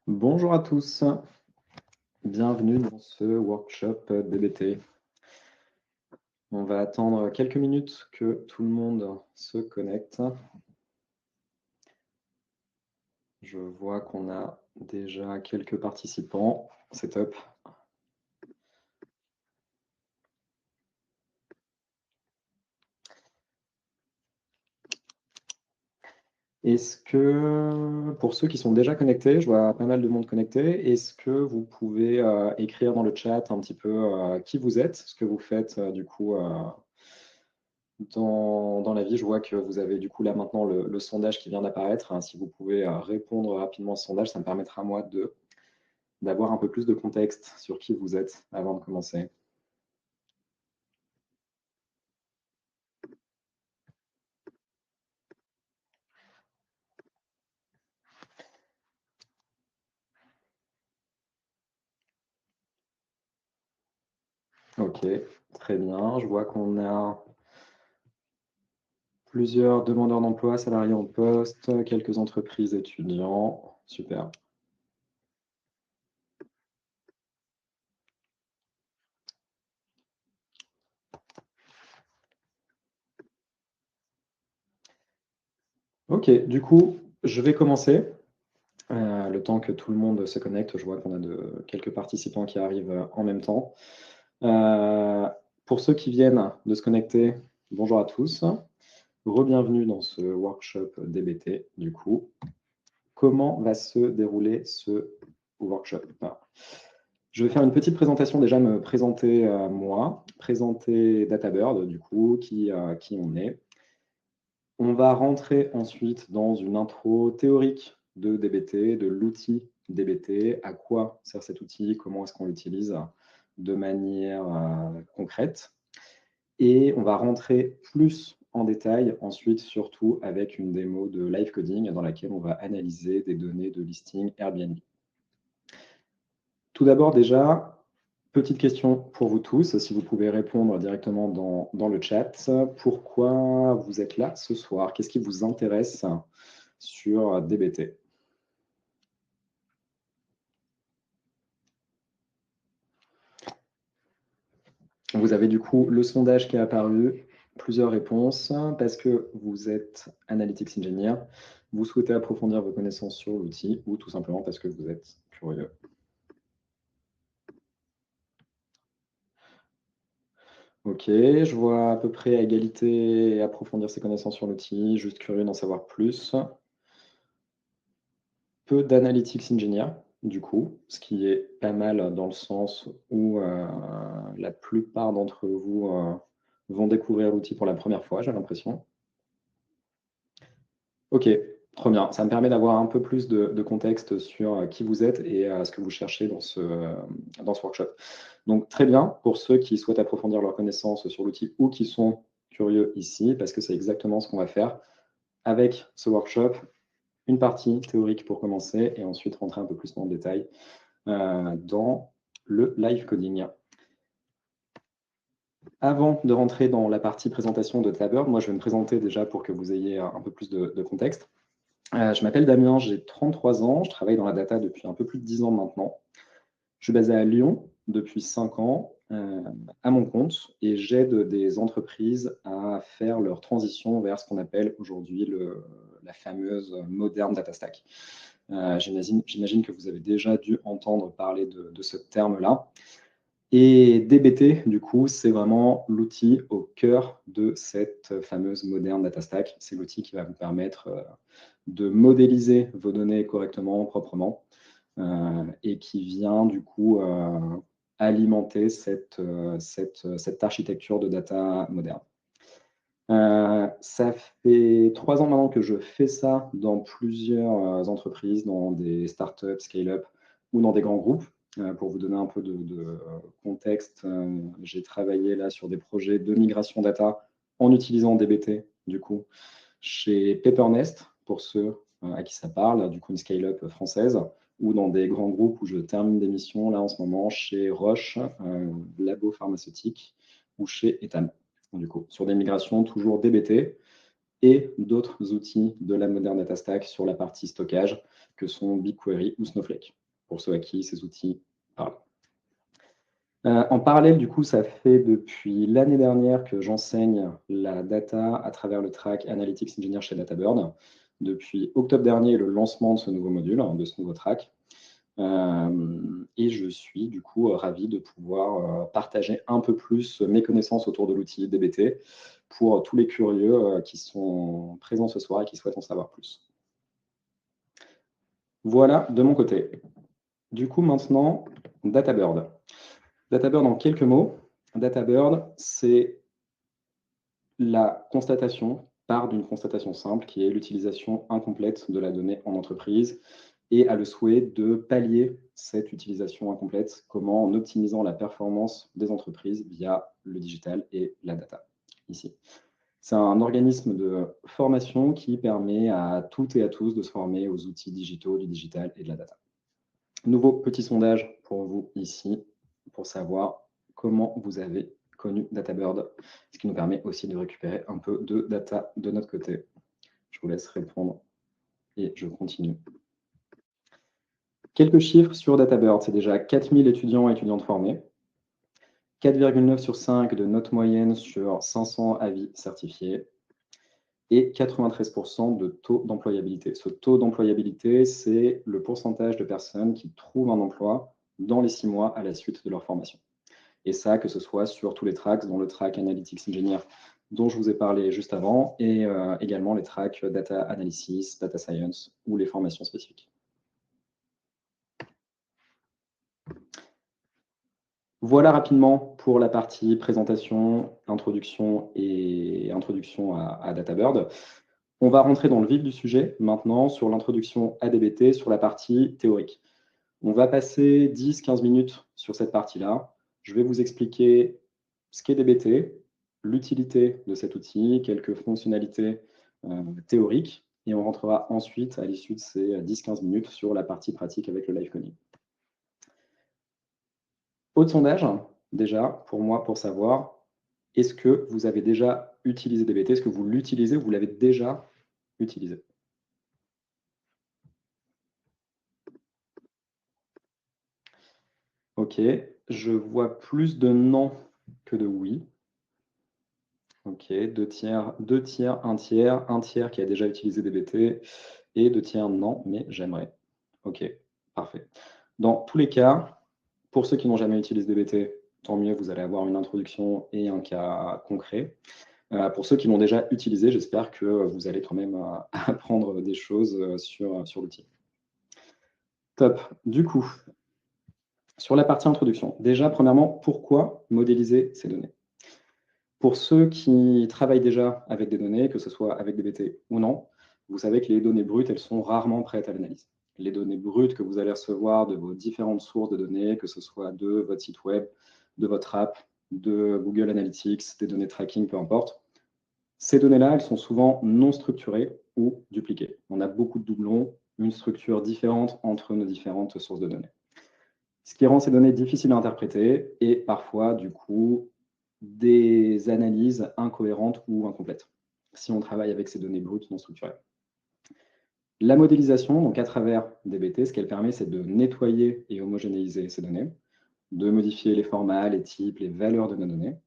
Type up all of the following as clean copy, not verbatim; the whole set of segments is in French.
Bonjour à tous, bienvenue dans ce workshop DBT. On va attendre quelques minutes que tout le monde se connecte. Je vois qu'on a déjà quelques participants, c'est top. Est-ce que, pour ceux qui sont déjà connectés, je vois pas mal de monde connecté, est-ce que vous pouvez écrire dans le chat un petit peu qui vous êtes, ce que vous faites du coup dans la vie? Je vois que vous avez du coup là maintenant le sondage qui vient d'apparaître, hein. Si vous pouvez répondre rapidement au sondage, ça me permettra moi d'avoir un peu plus de contexte sur qui vous êtes avant de commencer. Ok, très bien. Je vois qu'on a plusieurs demandeurs d'emploi, salariés en poste, quelques entreprises étudiants. Super. Ok, du coup, je vais commencer. Le temps que tout le monde se connecte, je vois qu'on a quelques participants qui arrivent en même temps. Pour ceux qui viennent de se connecter, bonjour à tous. Re-bienvenue dans ce workshop DBT. Du coup, comment va se dérouler ce workshop? Je vais faire une petite présentation, déjà me présenter moi, présenter DataBird, du coup, qui on est. On va rentrer ensuite dans une intro théorique de DBT, de l'outil DBT, à quoi sert cet outil, comment est-ce qu'on l'utilise de manière concrète. Et on va rentrer plus en détail ensuite, surtout avec une démo de live coding dans laquelle on va analyser des données de listing Airbnb. Tout d'abord déjà, petite question pour vous tous, si vous pouvez répondre directement dans le chat. Pourquoi vous êtes là ce soir? Qu'est-ce qui vous intéresse sur DBT? Vous avez du coup le sondage qui est apparu, plusieurs réponses, parce que vous êtes Analytics Engineer, vous souhaitez approfondir vos connaissances sur l'outil, ou tout simplement parce que vous êtes curieux. Ok, je vois à peu près à égalité approfondir ses connaissances sur l'outil, juste curieux d'en savoir plus. Peu d'analytics engineer, du coup, ce qui est pas mal dans le sens où la plupart d'entre vous vont découvrir l'outil pour la première fois, j'ai l'impression. Ok, trop bien. Ça me permet d'avoir un peu plus de contexte sur qui vous êtes et ce que vous cherchez dans ce workshop. Donc, très bien pour ceux qui souhaitent approfondir leurs connaissances sur l'outil ou qui sont curieux ici, parce que c'est exactement ce qu'on va faire avec ce workshop. Une partie théorique pour commencer et ensuite rentrer un peu plus dans le détail dans le live coding. Avant de rentrer dans la partie présentation de DataBird, moi je vais me présenter déjà pour que vous ayez un peu plus de contexte. Je m'appelle Damien, j'ai 33 ans, je travaille dans la data depuis un peu plus de 10 ans maintenant. Je suis basé à Lyon depuis 5 ans à mon compte et j'aide des entreprises à faire leur transition vers ce qu'on appelle aujourd'hui la fameuse moderne data stack. J'imagine que vous avez déjà dû entendre parler de ce terme-là. Et DBT, du coup, c'est vraiment l'outil au cœur de cette fameuse moderne data stack. C'est l'outil qui va vous permettre de modéliser vos données correctement, proprement, et qui vient du coup alimenter cette architecture de data moderne. Ça fait 3 ans maintenant que je fais ça dans plusieurs entreprises, dans des startups, scale-up ou dans des grands groupes. Pour vous donner un peu de contexte, j'ai travaillé là sur des projets de migration data en utilisant DBT, du coup, chez Paper.Nest, pour ceux à qui ça parle, du coup une scale-up française, ou dans des grands groupes où je termine des missions là en ce moment chez Roche, labo pharmaceutique, ou chez Etam, du coup, sur des migrations toujours DBT. et d'autres outils de la Modern Data Stack sur la partie stockage, que sont BigQuery ou Snowflake, pour ceux à qui ces outils parlent. En parallèle, du coup, ça fait depuis l'année dernière que j'enseigne la data à travers le track Analytics Engineer chez DataBird. Depuis octobre dernier, le lancement de ce nouveau module, de ce nouveau track. Et je suis du coup ravi de pouvoir partager un peu plus mes connaissances autour de l'outil DBT pour tous les curieux qui sont présents ce soir et qui souhaitent en savoir plus. Voilà de mon côté. Du coup, maintenant, DataBird. DataBird en quelques mots. DataBird, c'est la constatation, part d'une constatation simple qui est l'utilisation incomplète de la donnée en entreprise et a le souhait de pallier cette utilisation incomplète, comment en optimisant la performance des entreprises via le digital et la data, ici. C'est un organisme de formation qui permet à toutes et à tous de se former aux outils digitaux, du digital et de la data. Nouveau petit sondage pour vous ici, pour savoir comment vous avez connu DataBird, ce qui nous permet aussi de récupérer un peu de data de notre côté. Je vous laisse répondre et je continue. Quelques chiffres sur DataBird, c'est déjà 4000 étudiants et étudiantes formés, 4,9 sur 5 de note moyenne sur 500 avis certifiés et 93% de taux d'employabilité. Ce taux d'employabilité, c'est le pourcentage de personnes qui trouvent un emploi dans les 6 mois à la suite de leur formation. Et ça, que ce soit sur tous les tracks, dont le track Analytics Engineer dont je vous ai parlé juste avant, et également les tracks Data Analysis, Data Science ou les formations spécifiques. Voilà rapidement pour la partie présentation, introduction et introduction à DataBird. On va rentrer dans le vif du sujet maintenant sur l'introduction à DBT, sur la partie théorique. On va passer 10-15 minutes sur cette partie-là. Je vais vous expliquer ce qu'est DBT, l'utilité de cet outil, quelques fonctionnalités théoriques, et on rentrera ensuite, à l'issue de ces 10-15 minutes, sur la partie pratique avec le live coding. Autre sondage, déjà, pour moi, pour savoir, est-ce que vous avez déjà utilisé DBT? Est-ce que vous l'utilisez ou vous l'avez déjà utilisé? Ok, je vois plus de non que de oui. Ok, 2 tiers, 1 tiers qui a déjà utilisé DBT et 2 tiers non, mais j'aimerais. Ok, parfait. Dans tous les cas, pour ceux qui n'ont jamais utilisé DBT, tant mieux, vous allez avoir une introduction et un cas concret. Pour ceux qui l'ont déjà utilisé, j'espère que vous allez quand même apprendre des choses sur l'outil. Top. Du coup, sur la partie introduction, déjà, premièrement, pourquoi modéliser ces données? Pour ceux qui travaillent déjà avec des données, que ce soit avec DBT ou non, vous savez que les données brutes, elles sont rarement prêtes à l'analyse. Les données brutes que vous allez recevoir de vos différentes sources de données, que ce soit de votre site web, de votre app, de Google Analytics, des données tracking, peu importe, ces données-là, elles sont souvent non structurées ou dupliquées. On a beaucoup de doublons, une structure différente entre nos différentes sources de données. Ce qui rend ces données difficiles à interpréter et parfois, du coup, des analyses incohérentes ou incomplètes, si on travaille avec ces données brutes non structurées. La modélisation, donc à travers DBT, ce qu'elle permet, c'est de nettoyer et homogénéiser ces données, de modifier les formats, les types, les valeurs de nos données,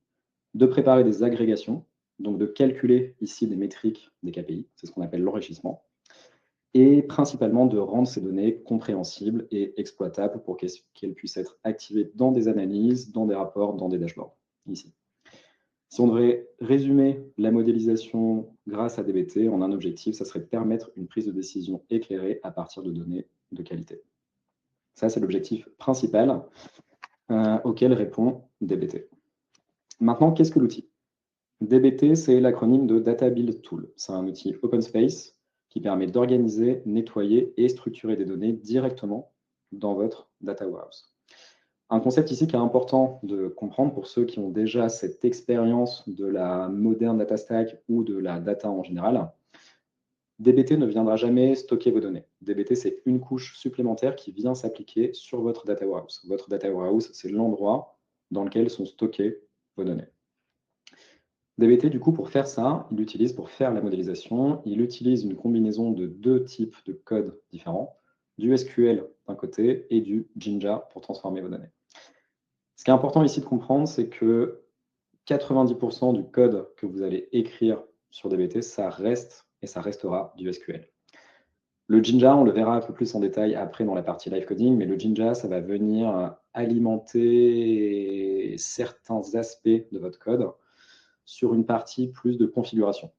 de préparer des agrégations, donc de calculer ici des métriques, des KPI, c'est ce qu'on appelle l'enrichissement, et principalement de rendre ces données compréhensibles et exploitables pour qu'elles puissent être activées dans des analyses, dans des rapports, dans des dashboards, ici. Si on devrait résumer la modélisation grâce à DBT en un objectif, ça serait de permettre une prise de décision éclairée à partir de données de qualité. Ça, c'est l'objectif principal auquel répond DBT. Maintenant, qu'est-ce que l'outil? DBT, c'est l'acronyme de Data Build Tool. C'est un outil open space qui permet d'organiser, nettoyer et structurer des données directement dans votre data warehouse. Un concept ici qui est important de comprendre pour ceux qui ont déjà cette expérience de la moderne data stack ou de la data en général. DBT ne viendra jamais stocker vos données. DBT, c'est une couche supplémentaire qui vient s'appliquer sur votre data warehouse. Votre data warehouse, c'est l'endroit dans lequel sont stockées vos données. DBT, du coup, pour faire ça, pour faire la modélisation, il utilise une combinaison de deux types de codes différents, du SQL d'un côté et du Jinja pour transformer vos données. Ce qui est important ici de comprendre, c'est que 90% du code que vous allez écrire sur DBT, ça reste et ça restera du SQL. Le Jinja, on le verra un peu plus en détail après dans la partie live coding, mais le Jinja, ça va venir alimenter certains aspects de votre code sur une partie plus de configuration,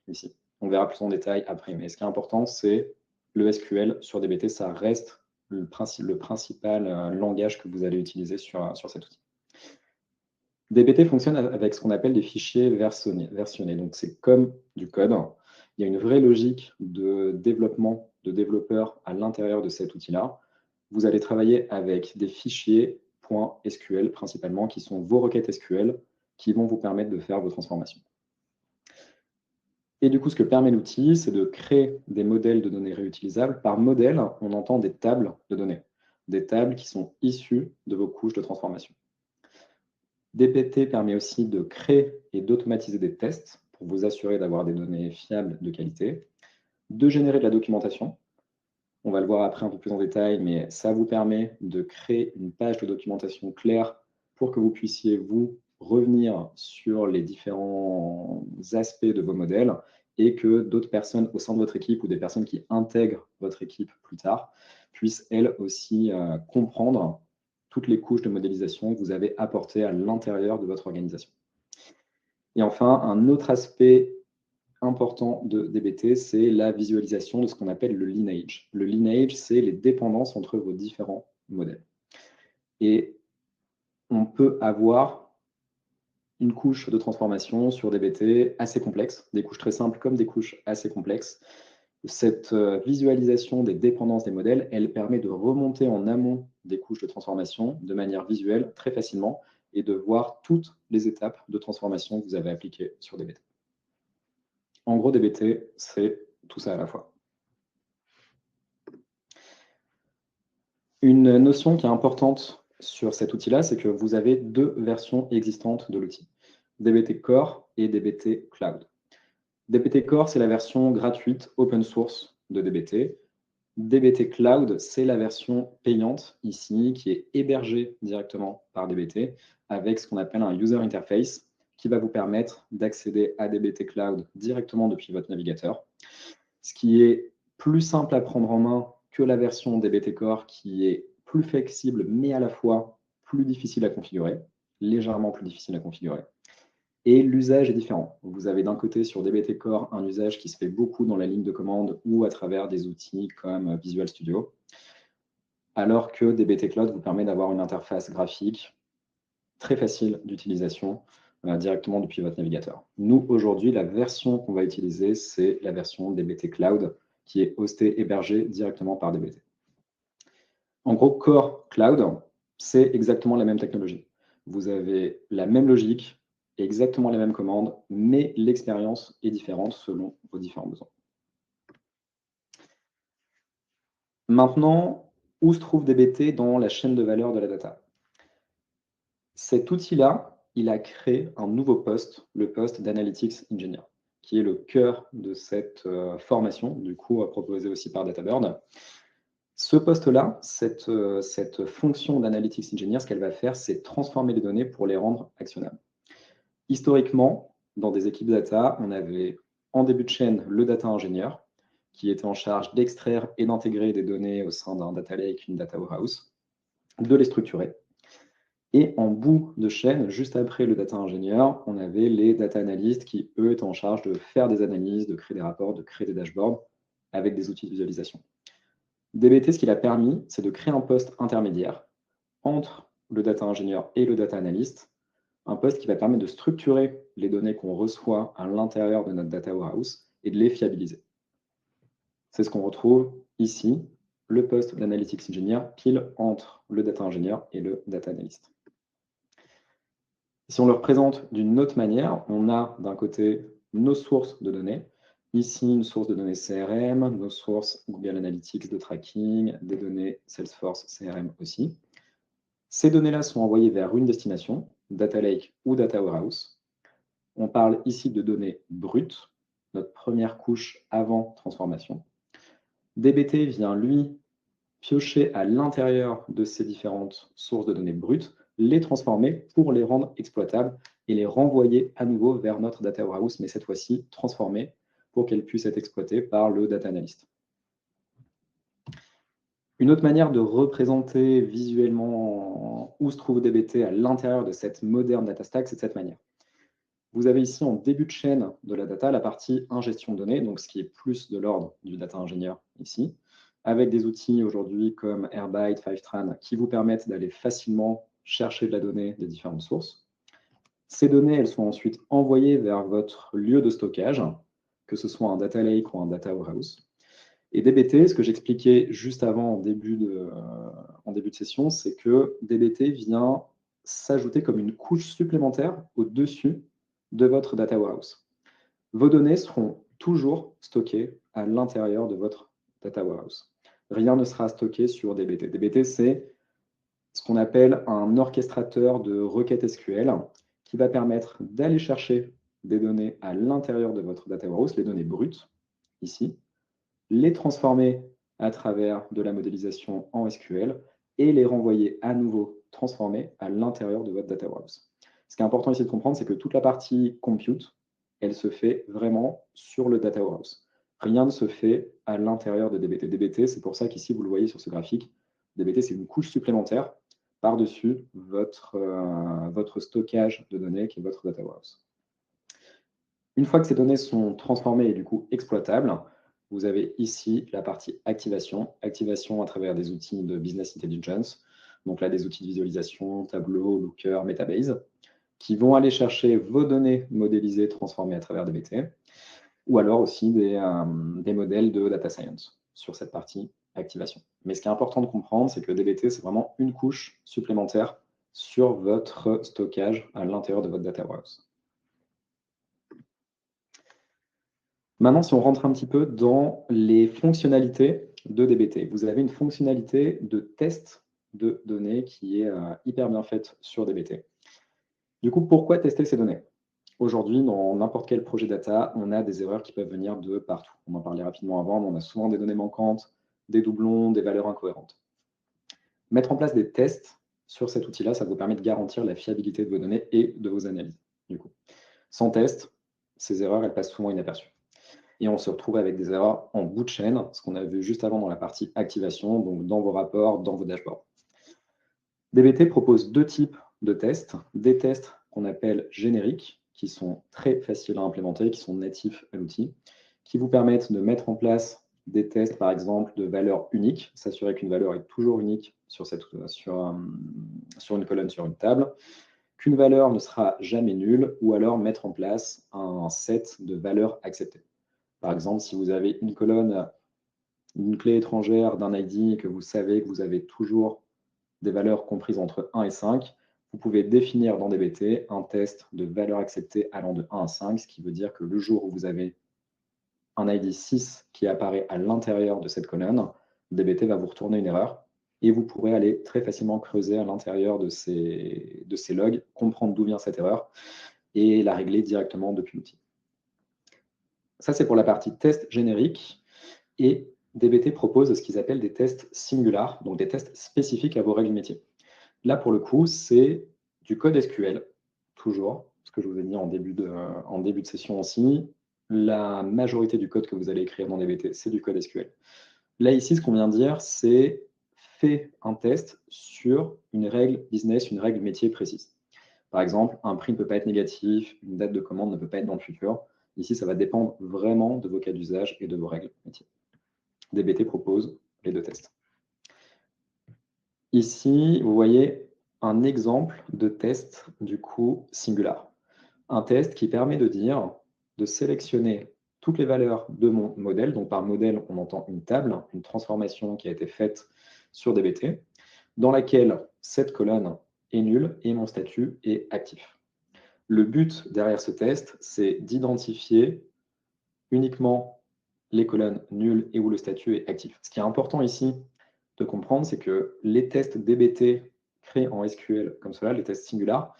ici. On verra plus en détail après, mais ce qui est important, c'est le SQL sur DBT, ça reste le principal langage que vous allez utiliser sur cet outil. DBT fonctionne avec ce qu'on appelle des fichiers versionnés. Donc, c'est comme du code. Il y a une vraie logique de développement de développeurs à l'intérieur de cet outil-là. Vous allez travailler avec des fichiers .SQL principalement, qui sont vos requêtes SQL, qui vont vous permettre de faire vos transformations. Et du coup, ce que permet l'outil, c'est de créer des modèles de données réutilisables. Par modèle, on entend des tables de données, des tables qui sont issues de vos couches de transformation. DBT permet aussi de créer et d'automatiser des tests pour vous assurer d'avoir des données fiables de qualité, de générer de la documentation. On va le voir après un peu plus en détail, mais ça vous permet de créer une page de documentation claire pour que vous puissiez vous revenir sur les différents aspects de vos modèles et que d'autres personnes au sein de votre équipe ou des personnes qui intègrent votre équipe plus tard puissent elles aussi comprendre toutes les couches de modélisation que vous avez apportées à l'intérieur de votre organisation. Et enfin, un autre aspect important de DBT, c'est la visualisation de ce qu'on appelle le lineage. Le lineage, c'est les dépendances entre vos différents modèles. Et on peut avoir une couche de transformation sur DBT assez complexe, des couches très simples comme des couches assez complexes. Cette visualisation des dépendances des modèles, elle permet de remonter en amont des couches de transformation de manière visuelle très facilement et de voir toutes les étapes de transformation que vous avez appliquées sur DBT. En gros, DBT, c'est tout ça à la fois. Une notion qui est importante sur cet outil-là, c'est que vous avez deux versions existantes de l'outil, DBT Core et DBT Cloud. DBT Core, c'est la version gratuite open source de DBT. DBT Cloud, c'est la version payante ici, qui est hébergée directement par DBT avec ce qu'on appelle un user interface qui va vous permettre d'accéder à DBT Cloud directement depuis votre navigateur, ce qui est plus simple à prendre en main que la version DBT Core qui est plus flexible mais à la fois plus difficile à configurer, légèrement plus difficile à configurer. Et l'usage est différent. Vous avez d'un côté sur DBT Core un usage qui se fait beaucoup dans la ligne de commande ou à travers des outils comme Visual Studio, alors que DBT Cloud vous permet d'avoir une interface graphique très facile d'utilisation directement depuis votre navigateur. Nous, aujourd'hui, la version qu'on va utiliser, c'est la version DBT Cloud qui est hostée, hébergée directement par DBT. En gros, Core Cloud, c'est exactement la même technologie. Vous avez la même logique, exactement les mêmes commandes, mais l'expérience est différente selon vos différents besoins. Maintenant, où se trouve DBT dans la chaîne de valeur de la data? Cet outil-là, il a créé un nouveau poste, le poste d'Analytics Engineer, qui est le cœur de cette formation, du coup proposée aussi par DataBird. Ce poste-là, cette fonction d'Analytics Engineer, ce qu'elle va faire, c'est transformer les données pour les rendre actionnables. Historiquement, dans des équipes data, on avait en début de chaîne le data ingénieur qui était en charge d'extraire et d'intégrer des données au sein d'un data lake, une data warehouse, de les structurer. Et en bout de chaîne, juste après le data ingénieur, on avait les data analystes qui, eux, étaient en charge de faire des analyses, de créer des rapports, de créer des dashboards avec des outils de visualisation. DBT, ce qu'il a permis, c'est de créer un poste intermédiaire entre le data ingénieur et le data analyst, un poste qui va permettre de structurer les données qu'on reçoit à l'intérieur de notre data warehouse et de les fiabiliser. C'est ce qu'on retrouve ici, le poste d'analytics engineer, pile entre le data ingénieur et le data analyst. Si on le représente d'une autre manière, on a d'un côté nos sources de données. Ici, une source de données CRM, nos sources Google Analytics de tracking, des données Salesforce CRM aussi. Ces données-là sont envoyées vers une destination, Data Lake ou Data Warehouse. On parle ici de données brutes, notre première couche avant transformation. DBT vient, lui, piocher à l'intérieur de ces différentes sources de données brutes, les transformer pour les rendre exploitables et les renvoyer à nouveau vers notre data warehouse, mais cette fois-ci transformées pour qu'elles puissent être exploitées par le data analyst. Une autre manière de représenter visuellement où se trouve DBT à l'intérieur de cette moderne data stack, c'est de cette manière. Vous avez ici en début de chaîne de la data la partie ingestion de données, donc ce qui est plus de l'ordre du data ingénieur ici, avec des outils aujourd'hui comme Airbyte, Fivetran, qui vous permettent d'aller facilement chercher de la donnée des différentes sources. Ces données, elles sont ensuite envoyées vers votre lieu de stockage, que ce soit un data lake ou un data warehouse. Et DBT, ce que j'expliquais juste avant en début de session, c'est que DBT vient s'ajouter comme une couche supplémentaire au-dessus de votre data warehouse. Vos données seront toujours stockées à l'intérieur de votre data warehouse. Rien ne sera stocké sur DBT. DBT, c'est ce qu'on appelle un orchestrateur de requêtes SQL qui va permettre d'aller chercher des données à l'intérieur de votre data warehouse, les données brutes, ici, les transformer à travers de la modélisation en SQL et les renvoyer à nouveau transformés à l'intérieur de votre data warehouse. Ce qui est important ici de comprendre, c'est que toute la partie compute, elle se fait vraiment sur le data warehouse. Rien ne se fait à l'intérieur de DBT. DBT, c'est pour ça qu'ici, vous le voyez sur ce graphique, DBT, c'est une couche supplémentaire par-dessus votre stockage de données qui est votre data warehouse. Une fois que ces données sont transformées et du coup exploitables, vous avez ici la partie activation. Activation à travers des outils de business intelligence. Donc là, des outils de visualisation, Tableau, Looker, Metabase, qui vont aller chercher vos données modélisées, transformées à travers DBT, ou alors aussi des modèles de data science sur cette partie activation. Mais ce qui est important de comprendre, c'est que DBT, c'est vraiment une couche supplémentaire sur votre stockage à l'intérieur de votre data warehouse. Maintenant, si on rentre un petit peu dans les fonctionnalités de DBT, vous avez une fonctionnalité de test de données qui est hyper bien faite sur DBT. Du coup, pourquoi tester ces données? Aujourd'hui, dans n'importe quel projet data, on a des erreurs qui peuvent venir de partout. On en parlait rapidement avant, mais on a souvent des données manquantes, des doublons, des valeurs incohérentes. Mettre en place des tests sur cet outil-là, ça vous permet de garantir la fiabilité de vos données et de vos analyses. Du coup, sans test, ces erreurs, elles passent souvent inaperçues. Et on se retrouve avec des erreurs en bout de chaîne, ce qu'on a vu juste avant dans la partie activation, donc dans vos rapports, dans vos dashboards. DBT propose deux types de tests. Des tests qu'on appelle génériques, qui sont très faciles à implémenter, qui sont natifs à l'outil, qui vous permettent de mettre en place des tests, par exemple, de valeurs uniques, s'assurer qu'une valeur est toujours unique sur une colonne, sur une table, qu'une valeur ne sera jamais nulle, ou alors mettre en place un set de valeurs acceptées. Par exemple, si vous avez une colonne, une clé étrangère d'un ID et que vous savez que vous avez toujours des valeurs comprises entre 1 et 5, vous pouvez définir dans DBT un test de valeur acceptée allant de 1 à 5, ce qui veut dire que le jour où vous avez un ID 6 qui apparaît à l'intérieur de cette colonne, DBT va vous retourner une erreur et vous pourrez aller très facilement creuser à l'intérieur de ces logs, comprendre d'où vient cette erreur et la régler directement depuis l'outil. Ça, c'est pour la partie test générique. Et DBT propose ce qu'ils appellent des tests singulars, donc des tests spécifiques à vos règles métiers. Là, pour le coup, c'est du code SQL, toujours, ce que je vous ai dit en début de session aussi. La majorité du code que vous allez écrire dans DBT, c'est du code SQL. Là, ici, ce qu'on vient de dire, c'est fait un test sur une règle business, une règle métier précise. Par exemple, un prix ne peut pas être négatif, une date de commande ne peut pas être dans le futur. Ici, ça va dépendre vraiment de vos cas d'usage et de vos règles métiers. DBT propose les deux tests. Ici, vous voyez un exemple de test du coup singular. Un test qui permet de dire, de sélectionner toutes les valeurs de mon modèle. Donc par modèle, on entend une table, une transformation qui a été faite sur DBT, dans laquelle cette colonne est nulle et mon statut est actif. Le but derrière ce test, c'est d'identifier uniquement les colonnes nulles et où le statut est actif. Ce qui est important ici de comprendre, c'est que les tests DBT créés en SQL comme cela, les tests singulars,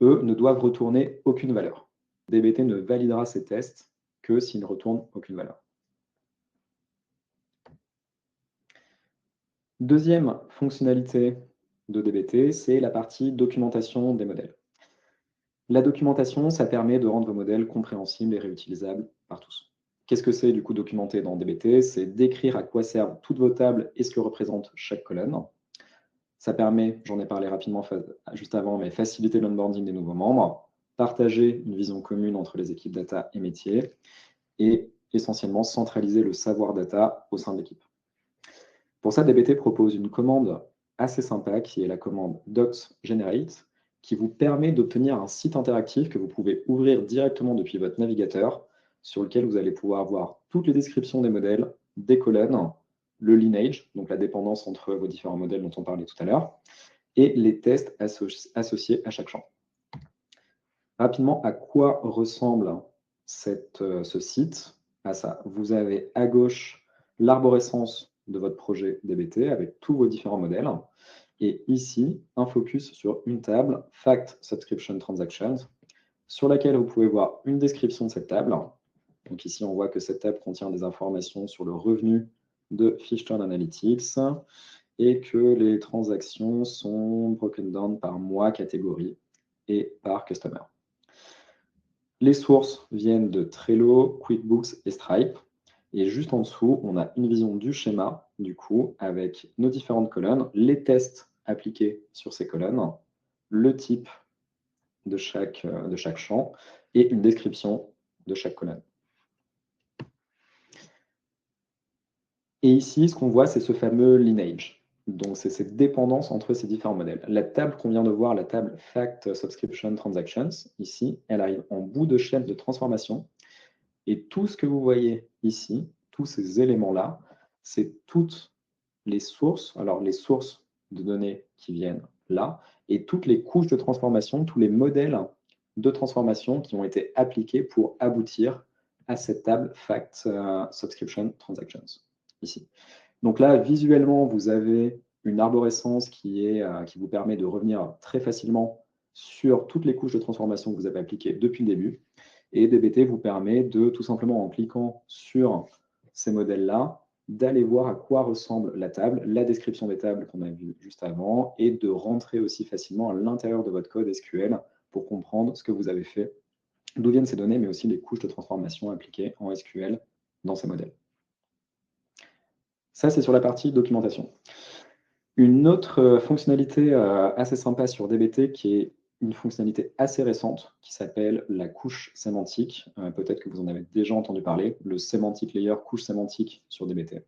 eux, ne doivent retourner aucune valeur. DBT ne validera ses tests que s'il ne retourne aucune valeur. Deuxième fonctionnalité de DBT, c'est la partie documentation des modèles. La documentation, ça permet de rendre vos modèles compréhensibles et réutilisables par tous. Qu'est-ce que c'est du coup documenter dans DBT? C'est décrire à quoi servent toutes vos tables et ce que représente chaque colonne. Ça permet, j'en ai parlé rapidement juste avant, mais faciliter l'onboarding des nouveaux membres, partager une vision commune entre les équipes data et métiers, et essentiellement centraliser le savoir data au sein de l'équipe. Pour ça, DBT propose une commande assez sympa qui est la commande docs_generate, qui vous permet d'obtenir un site interactif que vous pouvez ouvrir directement depuis votre navigateur, sur lequel vous allez pouvoir voir toutes les descriptions des modèles, des colonnes, le lineage, donc la dépendance entre vos différents modèles dont on parlait tout à l'heure, et les tests associés à chaque champ. Rapidement, à quoi ressemble ce site? À ça, vous avez à gauche l'arborescence de votre projet DBT avec tous vos différents modèles. Et ici, un focus sur une table, Fact Subscription Transactions, sur laquelle vous pouvez voir une description de cette table. Donc ici, on voit que cette table contient des informations sur le revenu de Fishturn Analytics et que les transactions sont broken down par mois, catégorie et par customer. Les sources viennent de Trello, QuickBooks et Stripe. Et juste en dessous, on a une vision du schéma, du coup, avec nos différentes colonnes, les tests appliqués sur ces colonnes, le type de chaque champ et une description de chaque colonne. Et ici, ce qu'on voit, c'est ce fameux lineage. Donc, c'est cette dépendance entre ces différents modèles. La table qu'on vient de voir, la table Fact Subscription Transactions, ici, elle arrive en bout de chaîne de transformation. Et tout ce que vous voyez ici, tous ces éléments-là, c'est toutes les sources, alors les sources de données qui viennent là, et toutes les couches de transformation, tous les modèles de transformation qui ont été appliqués pour aboutir à cette table Fact Subscription Transactions, ici. Donc là, visuellement, vous avez une arborescence qui vous permet de revenir très facilement sur toutes les couches de transformation que vous avez appliquées depuis le début. Et DBT vous permet de, tout simplement en cliquant sur ces modèles-là, d'aller voir à quoi ressemble la table, la description des tables qu'on a vues juste avant, et de rentrer aussi facilement à l'intérieur de votre code SQL pour comprendre ce que vous avez fait, d'où viennent ces données, mais aussi les couches de transformation appliquées en SQL dans ces modèles. Ça, c'est sur la partie documentation. Une autre fonctionnalité assez sympa sur DBT, qui est une fonctionnalité assez récente, qui s'appelle la couche sémantique. Peut-être que vous en avez déjà entendu parler, le semantic layer, couche sémantique sur DBT.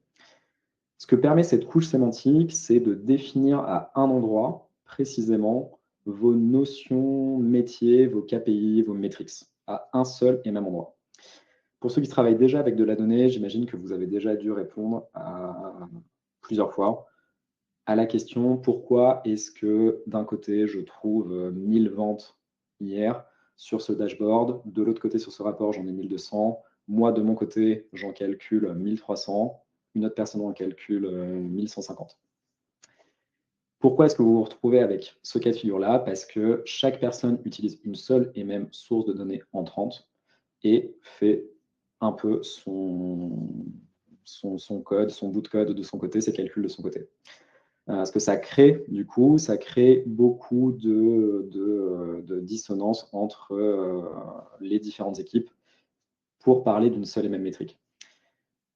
Ce que permet cette couche sémantique, c'est de définir à un endroit précisément vos notions métiers, vos KPI, vos metrics, à un seul et même endroit. Pour ceux qui travaillent déjà avec de la donnée, j'imagine que vous avez déjà dû répondre plusieurs fois à la question pourquoi est-ce que d'un côté je trouve 1000 ventes hier sur ce dashboard, de l'autre côté sur ce rapport j'en ai 1200, moi de mon côté j'en calcule 1300, une autre personne en calcule 1150. Pourquoi est-ce que vous vous retrouvez avec ce cas de figure-là? Parce que chaque personne utilise une seule et même source de données entrante et fait un peu son code, son bout de code de son côté, ses calculs de son côté. Ce que ça crée, du coup, ça crée beaucoup de dissonance entre les différentes équipes pour parler d'une seule et même métrique.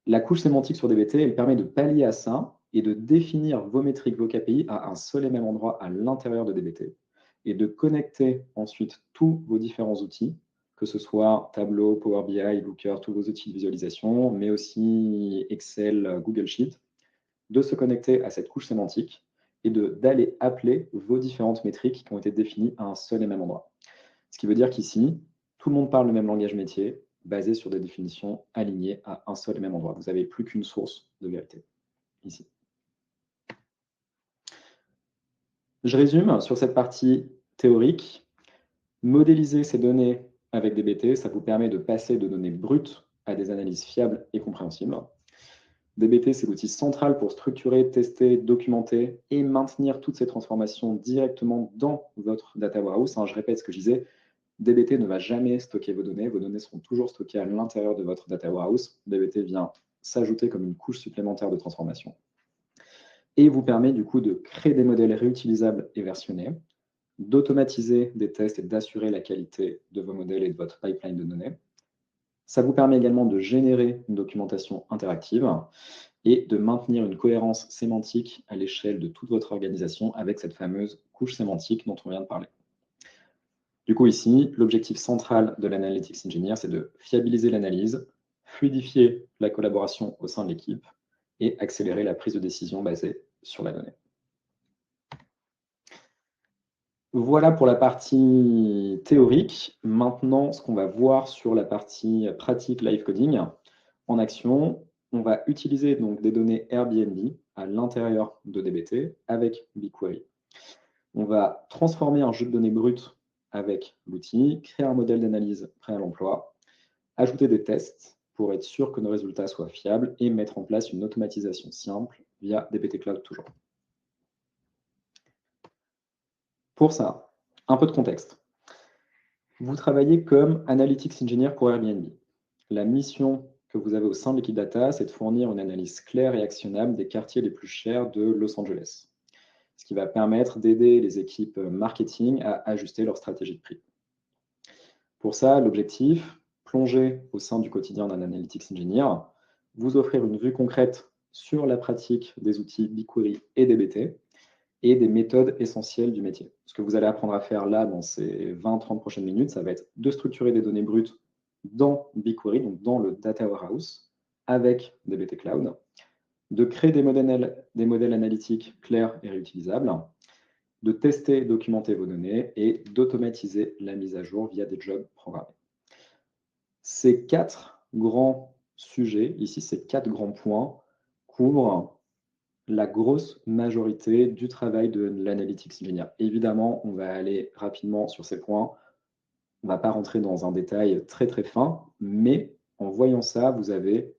La couche sémantique sur DBT, elle permet de pallier à ça et de définir vos métriques, vos KPI à un seul et même endroit à l'intérieur de DBT et de connecter ensuite tous vos différents outils, que ce soit Tableau, Power BI, Looker, tous vos outils de visualisation, mais aussi Excel, Google Sheet, de se connecter à cette couche sémantique et d'aller appeler vos différentes métriques qui ont été définies à un seul et même endroit. Ce qui veut dire qu'ici, tout le monde parle le même langage métier, basé sur des définitions alignées à un seul et même endroit. Vous n'avez plus qu'une source de vérité, ici. Je résume sur cette partie théorique. Modéliser ces données avec DBT, ça vous permet de passer de données brutes à des analyses fiables et compréhensibles. DBT, c'est l'outil central pour structurer, tester, documenter et maintenir toutes ces transformations directement dans votre data warehouse. Je répète ce que je disais, DBT ne va jamais stocker vos données seront toujours stockées à l'intérieur de votre data warehouse. DBT vient s'ajouter comme une couche supplémentaire de transformation et vous permet du coup de créer des modèles réutilisables et versionnés, d'automatiser des tests et d'assurer la qualité de vos modèles et de votre pipeline de données. Ça vous permet également de générer une documentation interactive et de maintenir une cohérence sémantique à l'échelle de toute votre organisation avec cette fameuse couche sémantique dont on vient de parler. Du coup, ici, l'objectif central de l'Analytics Engineer, c'est de fiabiliser l'analyse, fluidifier la collaboration au sein de l'équipe et accélérer la prise de décision basée sur la donnée. Voilà pour la partie théorique. Maintenant, ce qu'on va voir sur la partie pratique live coding en action, on va utiliser donc des données Airbnb à l'intérieur de DBT avec BigQuery. On va transformer un jeu de données brut avec l'outil, créer un modèle d'analyse prêt à l'emploi, ajouter des tests pour être sûr que nos résultats soient fiables et mettre en place une automatisation simple via DBT Cloud toujours. Pour ça, un peu de contexte. Vous travaillez comme Analytics Engineer pour Airbnb. La mission que vous avez au sein de l'équipe data, c'est de fournir une analyse claire et actionnable des quartiers les plus chers de Los Angeles, ce qui va permettre d'aider les équipes marketing à ajuster leur stratégie de prix. Pour ça, l'objectif, plonger au sein du quotidien d'un Analytics Engineer, vous offrir une vue concrète sur la pratique des outils BigQuery et DBT et des méthodes essentielles du métier. Ce que vous allez apprendre à faire là dans ces 20-30 prochaines minutes, ça va être de structurer des données brutes dans BigQuery, donc dans le Data Warehouse, avec DBT Cloud, de créer des modèles analytiques clairs et réutilisables, de tester et documenter vos données et d'automatiser la mise à jour via des jobs programmés. Ces 4 grands sujets, ici, ces 4 grands points, couvrent la grosse majorité du travail de l'Analytics Engineer. Évidemment, on va aller rapidement sur ces points. On ne va pas rentrer dans un détail très très fin, mais en voyant ça, vous avez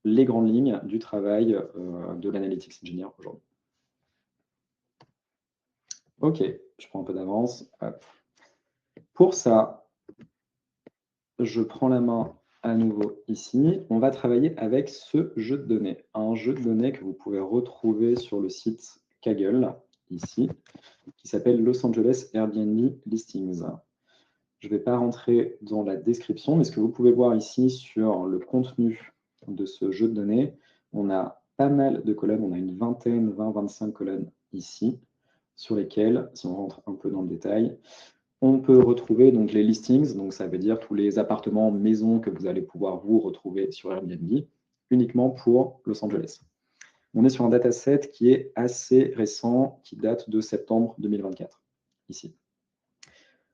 les grandes lignes du travail de l'Analytics Engineer aujourd'hui. Ok, je prends un peu d'avance. Pour ça, je prends la main à nouveau ici. On va travailler avec ce jeu de données. Un jeu de données que vous pouvez retrouver sur le site Kaggle, ici, qui s'appelle Los Angeles Airbnb Listings. Je ne vais pas rentrer dans la description, mais ce que vous pouvez voir ici sur le contenu de ce jeu de données, on a pas mal de colonnes, on a une vingtaine, 20-25 colonnes ici, sur lesquelles, si on rentre un peu dans le détail, on peut retrouver donc les listings, donc ça veut dire tous les appartements, maisons que vous allez pouvoir vous retrouver sur Airbnb, uniquement pour Los Angeles. On est sur un dataset qui est assez récent, qui date de septembre 2024, ici.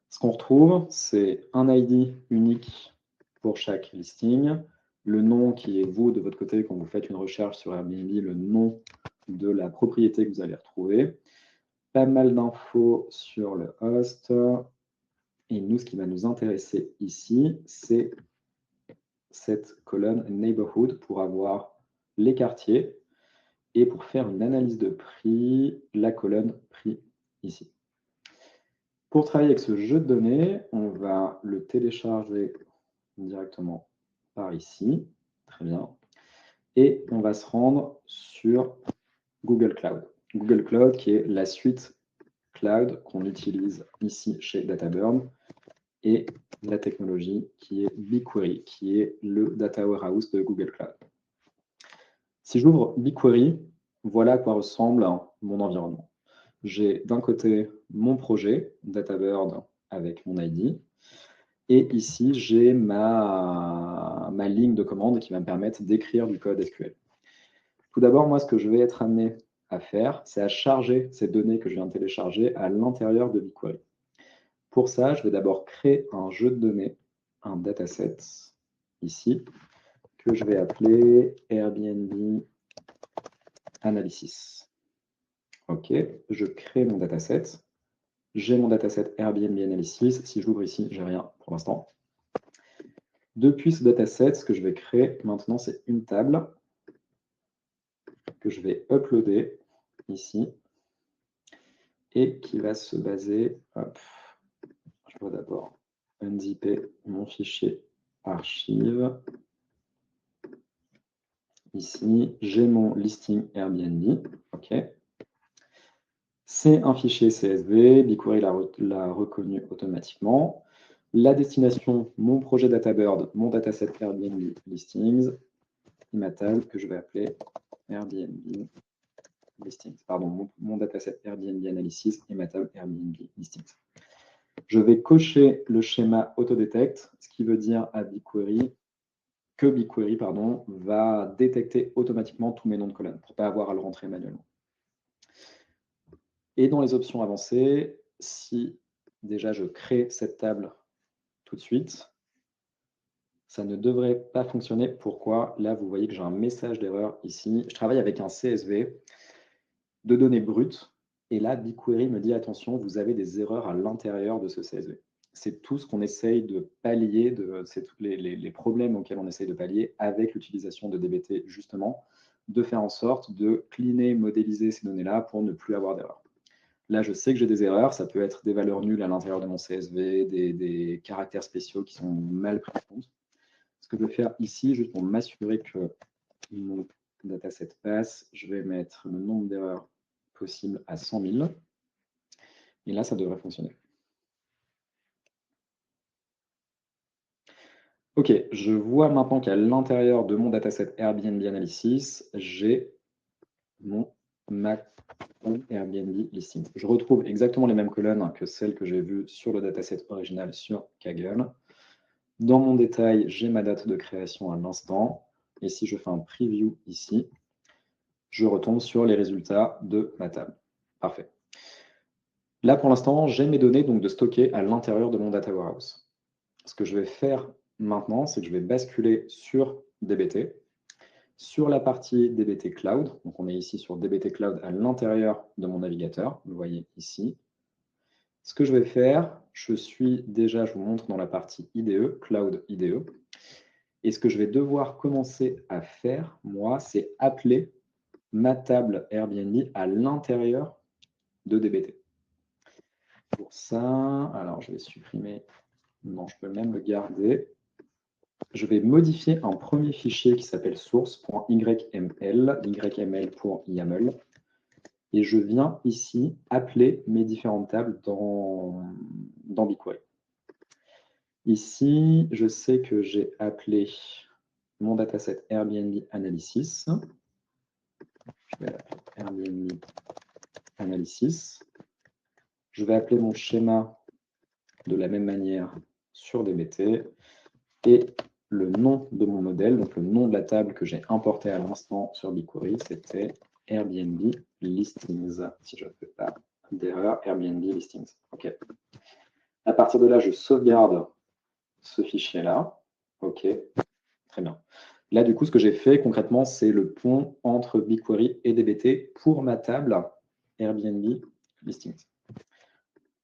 Ce qu'on retrouve, c'est un ID unique pour chaque listing, le nom qui est vous, de votre côté, quand vous faites une recherche sur Airbnb, le nom de la propriété que vous allez retrouver, pas mal d'infos sur le host, et nous, ce qui va nous intéresser ici, c'est cette colonne Neighborhood pour avoir les quartiers et pour faire une analyse de prix, la colonne prix ici. Pour travailler avec ce jeu de données, on va le télécharger directement par ici. Très bien. Et on va se rendre sur Google Cloud. Google Cloud qui est la suite cloud qu'on utilise ici chez Databurn et la technologie qui est BigQuery, qui est le data warehouse de Google Cloud. Si j'ouvre BigQuery, voilà à quoi ressemble mon environnement. J'ai d'un côté mon projet Databird avec mon ID, et ici j'ai ma ligne de commande qui va me permettre d'écrire du code SQL. Tout d'abord, moi, ce que je vais être amené à faire, c'est à charger ces données que je viens de télécharger à l'intérieur de BigQuery. Pour ça, je vais d'abord créer un jeu de données, un dataset, ici, que je vais appeler Airbnb Analysis. OK, je crée mon dataset. J'ai mon dataset Airbnb Analysis. Si je l'ouvre ici, j'ai rien pour l'instant. Depuis ce dataset, ce que je vais créer maintenant, c'est une table que je vais uploader ici et qui va se baser, hop, je vois d'abord unzipper mon fichier archive. Ici, j'ai mon listing Airbnb. OK. C'est un fichier CSV. BigQuery l'a reconnu automatiquement. La destination, mon projet DataBird, mon dataset Airbnb listings, ma table que je vais appeler Airbnb listings. Pardon, mon dataset Airbnb analysis et ma table Airbnb listings. Je vais cocher le schéma autodetect, ce qui veut dire à BigQuery que BigQuery va détecter automatiquement tous mes noms de colonnes pour ne pas avoir à le rentrer manuellement. Et dans les options avancées, si déjà je crée cette table tout de suite, ça ne devrait pas fonctionner. Pourquoi? Là, vous voyez que j'ai un message d'erreur ici. Je travaille avec un CSV de données brutes. Et là, BigQuery me dit, attention, vous avez des erreurs à l'intérieur de ce CSV. C'est tout ce qu'on essaye de pallier, c'est tous les problèmes auxquels on essaye de pallier avec l'utilisation de DBT, justement, de faire en sorte de cleaner, modéliser ces données-là pour ne plus avoir d'erreurs. Là, je sais que j'ai des erreurs. Ça peut être des valeurs nulles à l'intérieur de mon CSV, des caractères spéciaux qui sont mal pris en compte. Ce que je vais faire ici, juste pour m'assurer que mon dataset passe, je vais mettre le nombre d'erreurs possible à 100 000. Et là, ça devrait fonctionner. OK, je vois maintenant qu'à l'intérieur de mon dataset Airbnb Analysis, j'ai ma Airbnb Listings. Je retrouve exactement les mêmes colonnes que celles que j'ai vues sur le dataset original sur Kaggle. Dans mon détail, j'ai ma date de création à l'instant. Et si je fais un preview ici, je retombe sur les résultats de ma table. Parfait. Là, pour l'instant, j'ai mes données donc de stocker à l'intérieur de mon data warehouse. Ce que je vais faire maintenant, c'est que je vais basculer sur DBT, sur la partie DBT Cloud. Donc, on est ici sur DBT Cloud à l'intérieur de mon navigateur. Vous voyez ici. Ce que je vais faire, je vous montre dans la partie IDE, Cloud IDE. Et ce que je vais devoir commencer à faire, moi, c'est appeler ma table Airbnb à l'intérieur de DBT. Pour ça, alors je vais supprimer, non, je peux même le garder. Je vais modifier un premier fichier qui s'appelle source.yml, yml pour YAML, et je viens ici appeler mes différentes tables dans BigQuery. Ici, je sais que j'ai appelé mon dataset Airbnb Analysis. Je vais l'appeler Airbnb Analysis. Je vais appeler mon schéma de la même manière sur DBT. Et le nom de mon modèle, donc le nom de la table que j'ai importée à l'instant sur BigQuery, c'était Airbnb Listings. Si je ne fais pas d'erreur, Airbnb Listings. OK. À partir de là, je sauvegarde ce fichier-là. OK. Très bien. Là, du coup, ce que j'ai fait concrètement, c'est le pont entre BigQuery et DBT pour ma table Airbnb Listings.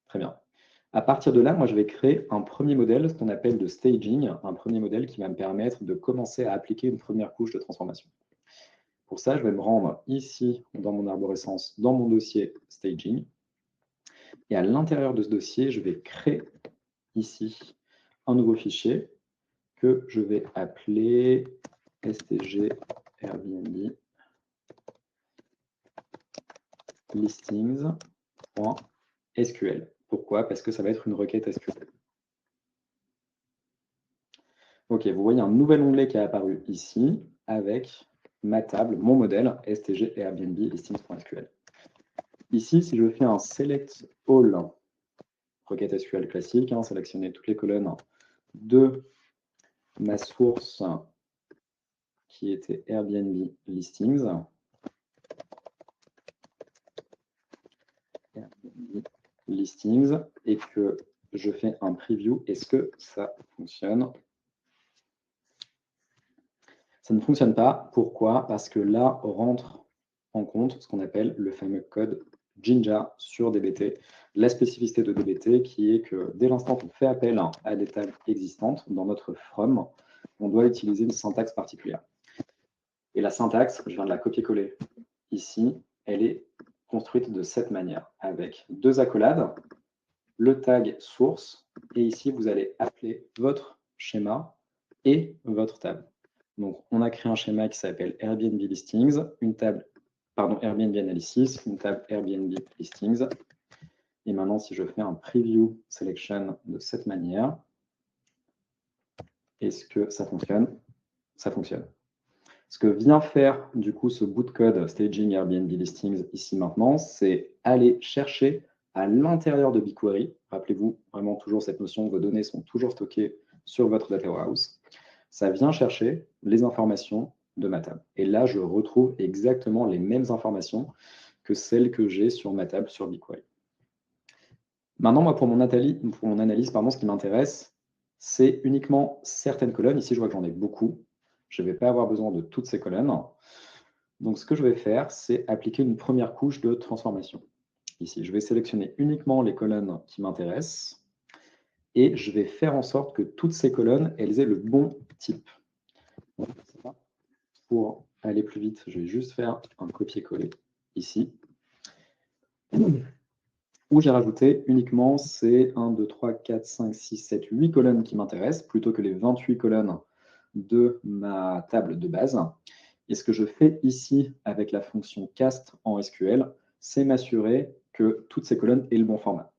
Très bien. À partir de là, moi, je vais créer un premier modèle, ce qu'on appelle de staging, un premier modèle qui va me permettre de commencer à appliquer une première couche de transformation. Pour ça, je vais me rendre ici, dans mon arborescence, dans mon dossier staging. Et à l'intérieur de ce dossier, je vais créer ici un nouveau fichier que je vais appeler stg Airbnb listings.sql. Pourquoi? Parce que ça va être une requête SQL. OK, vous voyez un nouvel onglet qui est apparu ici avec ma table, mon modèle stg Airbnb listings.sql. Ici, si je fais un select all, requête SQL classique, sélectionner toutes les colonnes de ma source qui était Airbnb listings, et que je fais un preview, est-ce que ça fonctionne? Ça ne fonctionne pas. Pourquoi? Parce que là rentre en compte ce qu'on appelle le fameux code Jinja sur DBT. La spécificité de DBT qui est que dès l'instant qu'on fait appel à des tables existantes, dans notre from, on doit utiliser une syntaxe particulière. Et la syntaxe, je viens de la copier-coller ici, elle est construite de cette manière, avec deux accolades, le tag source Et ici, vous allez appeler votre schéma et votre table. Donc, on a créé un schéma qui s'appelle Airbnb Listings, une table, pardon, Airbnb Analysis, une table Airbnb Listings. Et maintenant, si je fais un preview selection de cette manière, est-ce que ça fonctionne? Ça fonctionne. Ce que vient faire du coup ce bout de code Staging Airbnb Listings ici maintenant, c'est aller chercher à l'intérieur de BigQuery. Rappelez-vous vraiment toujours cette notion que vos données sont toujours stockées sur votre data warehouse. Ça vient chercher les informations de ma table. Et là, je retrouve exactement les mêmes informations que celles que j'ai sur ma table sur BigQuery. Maintenant, moi, pour mon analyse, ce qui m'intéresse, c'est uniquement certaines colonnes. Ici, je vois que j'en ai beaucoup. Je ne vais pas avoir besoin de toutes ces colonnes. Donc, ce que je vais faire, c'est appliquer une première couche de transformation. Ici, je vais sélectionner uniquement les colonnes qui m'intéressent et je vais faire en sorte que toutes ces colonnes, elles aient le bon type. Pour aller plus vite, je vais juste faire un copier-coller ici, où j'ai rajouté uniquement ces 1, 2, 3, 4, 5, 6, 7, 8 colonnes qui m'intéressent, plutôt que les 28 colonnes de ma table de base. Et ce que je fais ici avec la fonction cast en SQL, c'est m'assurer que toutes ces colonnes aient le bon format.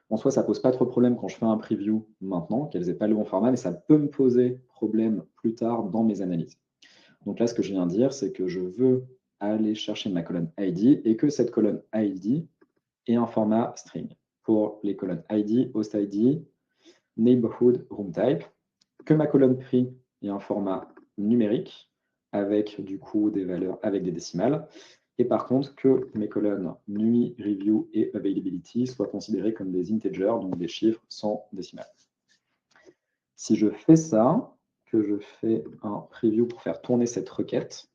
En soi, ça ne pose pas trop de problème quand je fais un preview maintenant, qu'elles n'aient pas le bon format, mais ça peut me poser problème plus tard dans mes analyses. Donc là, ce que je viens de dire, c'est que je veux aller chercher ma colonne ID et que cette colonne ID ait un format string. Pour les colonnes ID, host ID, neighborhood, room type, que ma colonne prix ait un format numérique avec du coup des valeurs avec des décimales. Et par contre, que mes colonnes NUI, Review et Availability soient considérées comme des integers, donc des chiffres sans décimales. Si je fais ça, que je fais un preview pour faire tourner cette requête,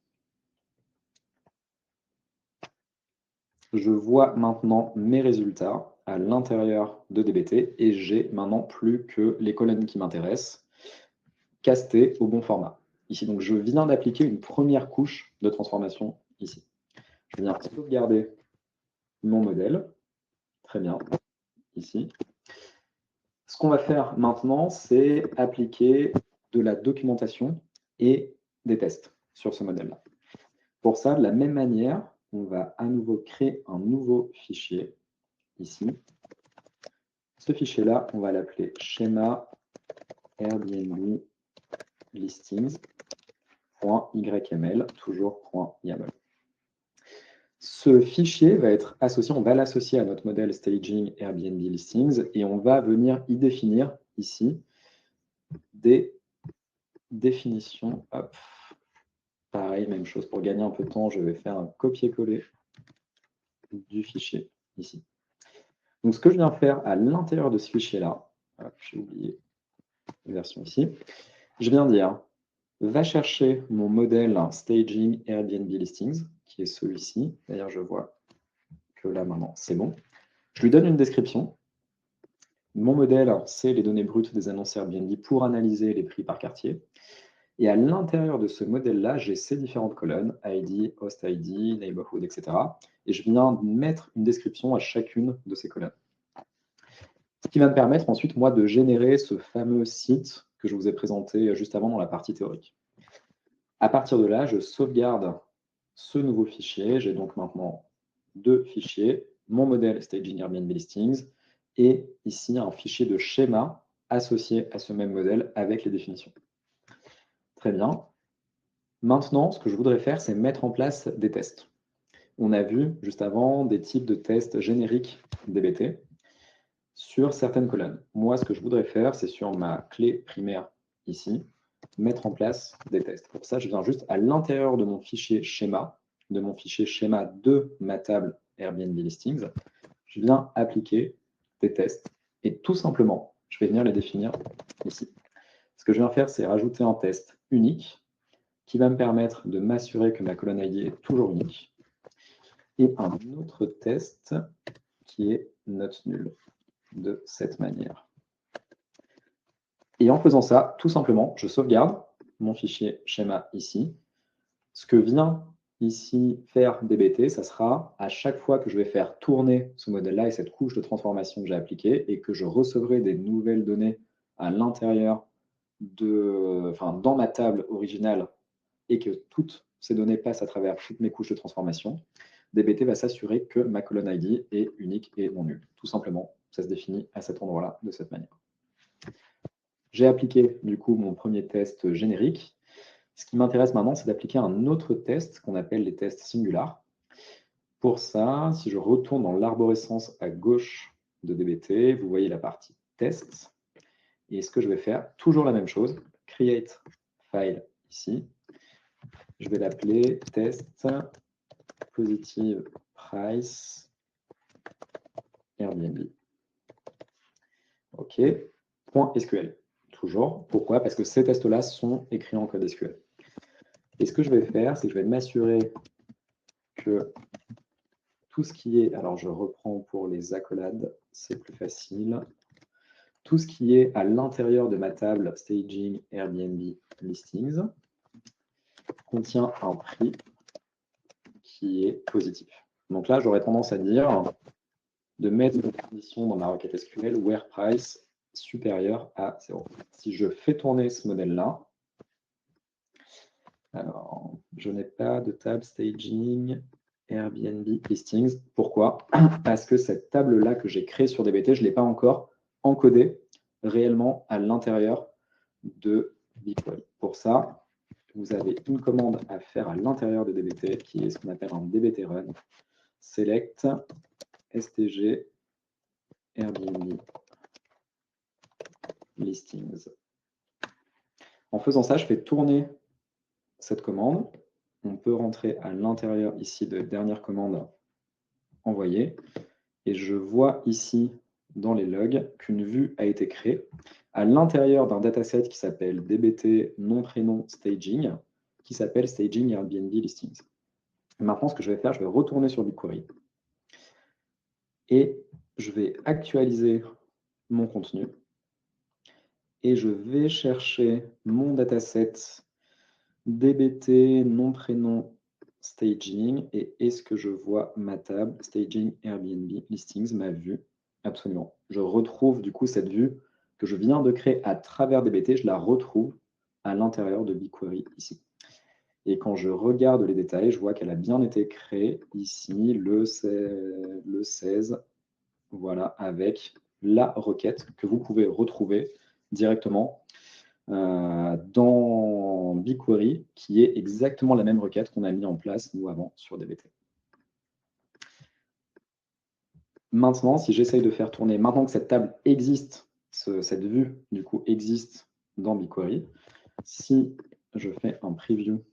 je vois maintenant mes résultats à l'intérieur de DBT et j'ai maintenant plus que les colonnes qui m'intéressent castées au bon format. Ici, donc, je viens d'appliquer une première couche de transformation ici. Je viens sauvegarder mon modèle. Très bien, ici. Ce qu'on va faire maintenant, c'est appliquer de la documentation et des tests sur ce modèle-là. Pour ça, de la même manière, on va à nouveau créer un nouveau fichier ici. Ce fichier-là, on va l'appeler schéma Airbnb listings.yml, toujours .yaml. Ce fichier va être associé, on va l'associer à notre modèle staging Airbnb listings et on va venir y définir ici des définitions. Hop. Pareil, même chose pour gagner un peu de temps, je vais faire un copier-coller du fichier ici. Donc ce que je viens faire à l'intérieur de ce fichier-là, j'ai oublié la version ici, je viens dire va chercher mon modèle staging Airbnb listings, qui est celui-ci. D'ailleurs, je vois que là, maintenant, c'est bon. Je lui donne une description. Mon modèle, c'est les données brutes des annonces Airbnb pour analyser les prix par quartier. Et à l'intérieur de ce modèle-là, j'ai ces différentes colonnes, ID, host ID, neighborhood, etc. Et je viens mettre une description à chacune de ces colonnes. Ce qui va me permettre ensuite, moi, de générer ce fameux site que je vous ai présenté juste avant dans la partie théorique. À partir de là, je sauvegarde ce nouveau fichier. J'ai donc maintenant deux fichiers, mon modèle Staging Airbnb Listings et ici un fichier de schéma associé à ce même modèle avec les définitions. Très bien. Maintenant, ce que je voudrais faire, c'est mettre en place des tests. On a vu juste avant des types de tests génériques DBT sur certaines colonnes. Moi, ce que je voudrais faire, c'est sur ma clé primaire ici, mettre en place des tests. Pour ça, je viens juste à l'intérieur de mon fichier schéma, de ma table Airbnb Listings, je viens appliquer des tests et tout simplement, je vais venir les définir ici. Ce que je viens faire, c'est rajouter un test unique qui va me permettre de m'assurer que ma colonne ID est toujours unique et un autre test qui est note nulle de cette manière. Et en faisant ça, tout simplement, je sauvegarde mon fichier schéma ici. Ce que vient ici faire DBT, ça sera à chaque fois que je vais faire tourner ce modèle-là et cette couche de transformation que j'ai appliquée et que je recevrai des nouvelles données à l'intérieur dans ma table originale et que toutes ces données passent à travers toutes mes couches de transformation, DBT va s'assurer que ma colonne ID est unique et non nulle. Tout simplement, ça se définit à cet endroit-là de cette manière. J'ai appliqué du coup mon premier test générique. Ce qui m'intéresse maintenant, c'est d'appliquer un autre test qu'on appelle les tests singulars. Pour ça, si je retourne dans l'arborescence à gauche de DBT, vous voyez la partie test. Et ce que je vais faire, toujours la même chose, create file ici. Je vais l'appeler test positive price Airbnb. OK, point SQL. Toujours. Pourquoi? Parce que ces tests-là sont écrits en code SQL. Et ce que je vais faire, c'est que je vais m'assurer que tout ce qui est, alors je reprends pour les accolades, c'est plus facile. Tout ce qui est à l'intérieur de ma table staging Airbnb listings contient un prix qui est positif. Donc là, j'aurais tendance à dire de mettre une condition dans ma requête SQL where price supérieur à 0. Si je fais tourner ce modèle-là, alors je n'ai pas de table staging Airbnb listings. Pourquoi? Parce que cette table-là que j'ai créée sur DBT, je ne l'ai pas encore encodée réellement à l'intérieur de BigQuery. Pour ça, vous avez une commande à faire à l'intérieur de DBT qui est ce qu'on appelle un DBT run. Select stg Airbnb listings. En faisant ça, je fais tourner cette commande. On peut rentrer à l'intérieur ici de dernière commande envoyée. Et je vois ici dans les logs qu'une vue a été créée à l'intérieur d'un dataset qui s'appelle dbt nom prénom staging, qui s'appelle staging Airbnb listings. Maintenant, ce que je vais faire, je vais retourner sur BigQuery et je vais actualiser mon contenu et je vais chercher mon dataset dbt nom prénom staging et est-ce que je vois ma table staging Airbnb listings, ma vue? Absolument. Je retrouve du coup cette vue que je viens de créer à travers DBT, je la retrouve à l'intérieur de BigQuery ici. Et quand je regarde les détails, je vois qu'elle a bien été créée ici le 16, voilà, avec la requête que vous pouvez retrouver directement dans BigQuery, qui est exactement la même requête qu'on a mis en place, nous, avant, sur DBT. Maintenant, si j'essaye de faire tourner, maintenant que cette table existe, cette vue, du coup, existe dans BigQuery, si je fais un preview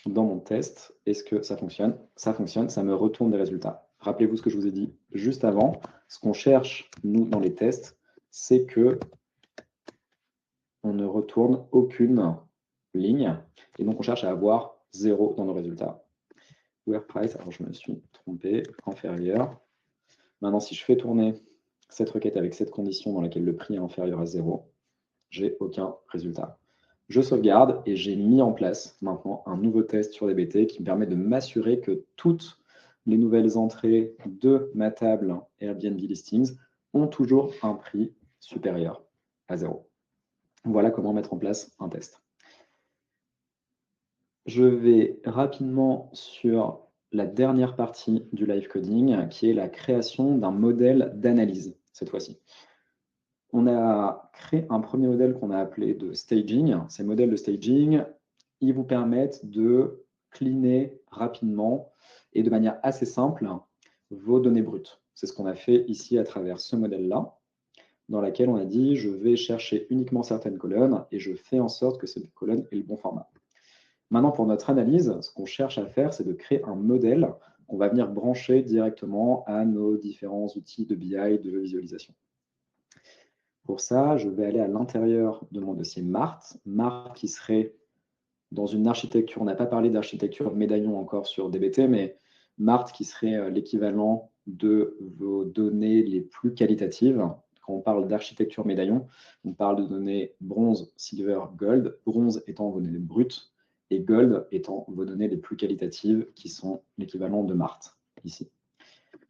dans mon test, est-ce que ça fonctionne? Ça fonctionne, ça me retourne des résultats. Rappelez-vous ce que je vous ai dit juste avant. Ce qu'on cherche, nous, dans les tests, c'est que on ne retourne aucune ligne. Et donc, on cherche à avoir 0 dans nos résultats. Where price, alors je me suis trompé, inférieur. Maintenant, si je fais tourner cette requête avec cette condition dans laquelle le prix est inférieur à 0, j'ai aucun résultat. Je sauvegarde et j'ai mis en place maintenant un nouveau test sur DBT qui me permet de m'assurer que toutes les nouvelles entrées de ma table Airbnb Listings ont toujours un prix supérieur à 0. Voilà comment mettre en place un test. Je vais rapidement sur la dernière partie du live coding, qui est la création d'un modèle d'analyse, cette fois-ci. On a créé un premier modèle qu'on a appelé de staging. Ces modèles de staging, ils vous permettent de cleaner rapidement et de manière assez simple vos données brutes. C'est ce qu'on a fait ici à travers ce modèle-là, dans laquelle on a dit je vais chercher uniquement certaines colonnes et je fais en sorte que cette colonne ait le bon format. Maintenant, pour notre analyse, ce qu'on cherche à faire, c'est de créer un modèle qu'on va venir brancher directement à nos différents outils de BI, de visualisation. Pour ça, je vais aller à l'intérieur de mon dossier Mart. Mart qui serait dans une architecture, on n'a pas parlé d'architecture médaillon encore sur DBT, mais Mart qui serait l'équivalent de vos données les plus qualitatives. Quand on parle d'architecture médaillon, on parle de données bronze, silver, gold. Bronze étant vos données brutes et Gold étant vos données les plus qualitatives qui sont l'équivalent de Mart ici.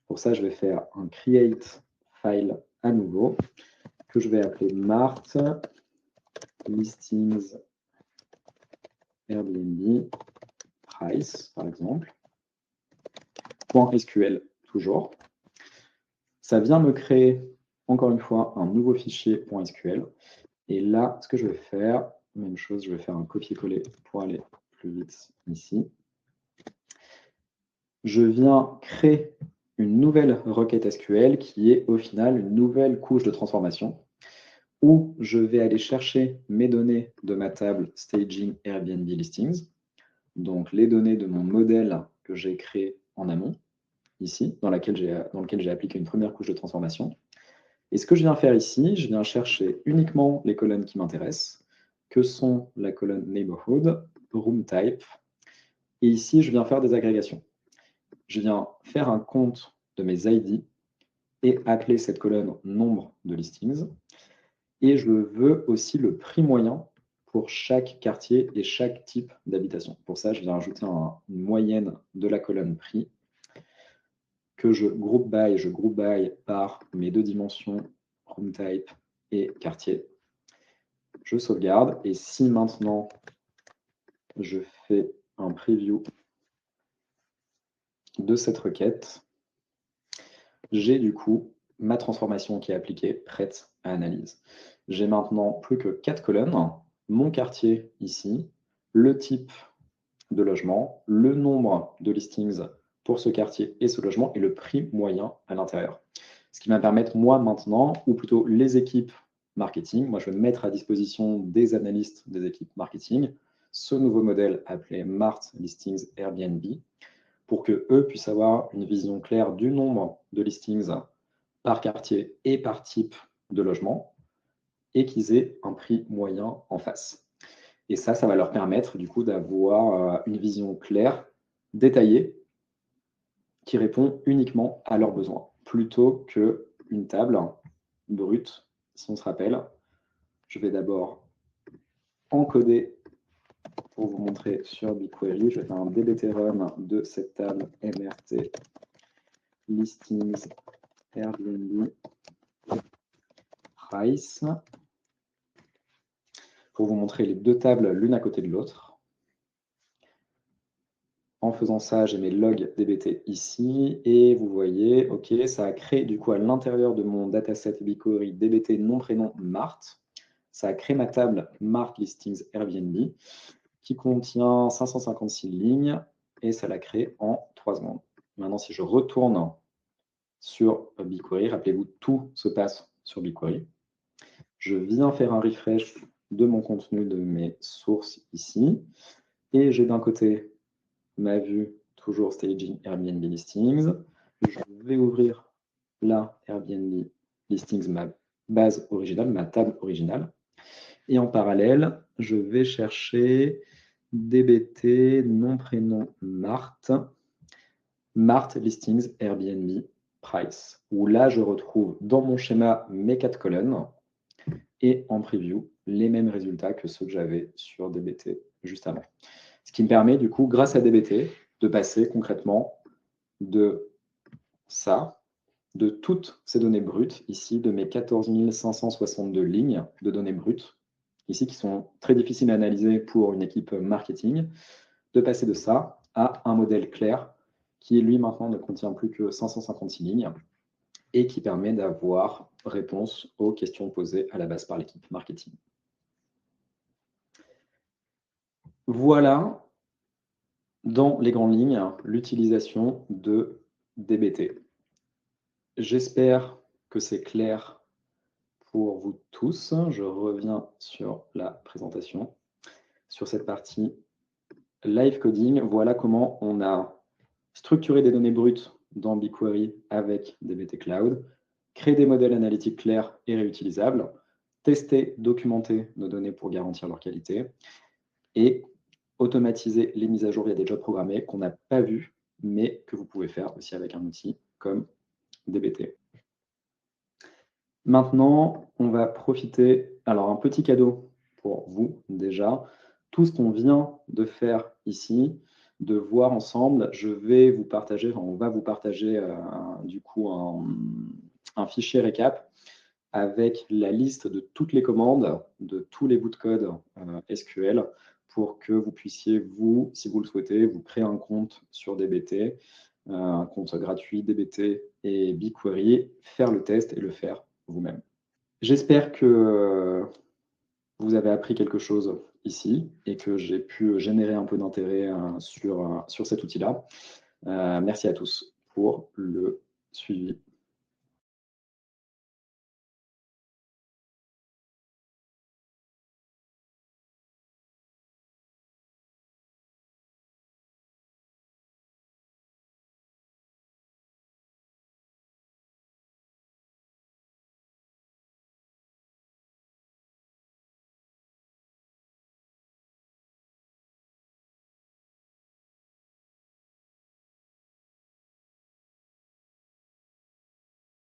Pour ça, je vais faire un create file à nouveau que je vais appeler Mart listings Airbnb price par exemple. .sql toujours. Ça vient me créer encore une fois un nouveau fichier .sql. Et là, ce que je vais faire, même chose, je vais faire un copier-coller pour aller plus vite ici. Je viens créer une nouvelle requête SQL qui est au final une nouvelle couche de transformation où je vais aller chercher mes données de ma table Staging Airbnb Listings, donc les données de mon modèle que j'ai créé en amont, ici, dans lequel j'ai appliqué une première couche de transformation. Et ce que je viens faire ici, je viens chercher uniquement les colonnes qui m'intéressent, que sont la colonne Neighborhood, Room Type, et ici, je viens faire des agrégations. Je viens faire un compte de mes ID et appeler cette colonne nombre de listings. Et je veux aussi le prix moyen pour chaque quartier et chaque type d'habitation. Pour ça, je viens ajouter une moyenne de la colonne prix que je groupe by par mes deux dimensions, room type et quartier. Je sauvegarde et si maintenant je fais un preview de cette requête, j'ai du coup ma transformation qui est appliquée, prête à analyse. J'ai maintenant plus que 4 colonnes, mon quartier ici, le type de logement, le nombre de listings pour ce quartier et ce logement et le prix moyen à l'intérieur. Ce qui va me permettre, moi maintenant, ou plutôt les équipes marketing, moi je vais mettre à disposition des analystes des équipes marketing ce nouveau modèle appelé Mart Listings Airbnb pour qu'eux puissent avoir une vision claire du nombre de listings par quartier et par type de logement et qu'ils aient un prix moyen en face. Et ça va leur permettre du coup d'avoir une vision claire, détaillée, qui répond uniquement à leurs besoins, plutôt qu'une table brute. Si on se rappelle, je vais d'abord encoder pour vous montrer sur BigQuery. Je vais faire un dbt run de cette table MRT listings Airbnb price pour vous montrer les deux tables l'une à côté de l'autre. En faisant ça, j'ai mes logs dbt ici et vous voyez, OK, ça a créé du coup à l'intérieur de mon dataset BigQuery dbt nom prénom Mart. Ça a créé ma table Mart Listings Airbnb qui contient 556 lignes et ça l'a créé en 3 secondes. Maintenant, si je retourne sur BigQuery, rappelez-vous, tout se passe sur BigQuery. Je viens faire un refresh de mon contenu de mes sources ici et j'ai d'un côté ma vue, toujours Staging Airbnb Listings. Je vais ouvrir la Airbnb Listings, ma base originale, ma table originale. Et en parallèle, je vais chercher dbt, nom, prénom, Mart, Mart Listings Airbnb Price, où là, je retrouve dans mon schéma mes 4 colonnes et en preview les mêmes résultats que ceux que j'avais sur dbt juste avant. Ce qui me permet, du coup, grâce à dbt, de passer concrètement de ça, de toutes ces données brutes, ici, de mes 14 562 lignes de données brutes, ici, qui sont très difficiles à analyser pour une équipe marketing, de passer de ça à un modèle clair qui, lui, maintenant, ne contient plus que 556 lignes et qui permet d'avoir réponse aux questions posées à la base par l'équipe marketing. Voilà, dans les grandes lignes, l'utilisation de dbt. J'espère que c'est clair pour vous tous. Je reviens sur la présentation. Sur cette partie live coding, voilà comment on a structuré des données brutes dans BigQuery avec dbt Cloud, créé des modèles analytiques clairs et réutilisables, tester, documenter nos données pour garantir leur qualité et automatiser les mises à jour via des jobs programmés qu'on n'a pas vus, mais que vous pouvez faire aussi avec un outil comme dbt. Maintenant, on va profiter, alors un petit cadeau pour vous déjà, tout ce qu'on vient de faire ici, de voir ensemble, je vais vous partager, enfin, on va vous partager du coup un fichier récap avec la liste de toutes les commandes, de tous les bouts de code SQL pour que vous puissiez, vous, si vous le souhaitez, vous créer un compte sur DBT, un compte gratuit DBT et BigQuery, faire le test et le faire vous-même. J'espère que vous avez appris quelque chose ici et que j'ai pu générer un peu d'intérêt sur cet outil-là. Merci à tous pour le suivi.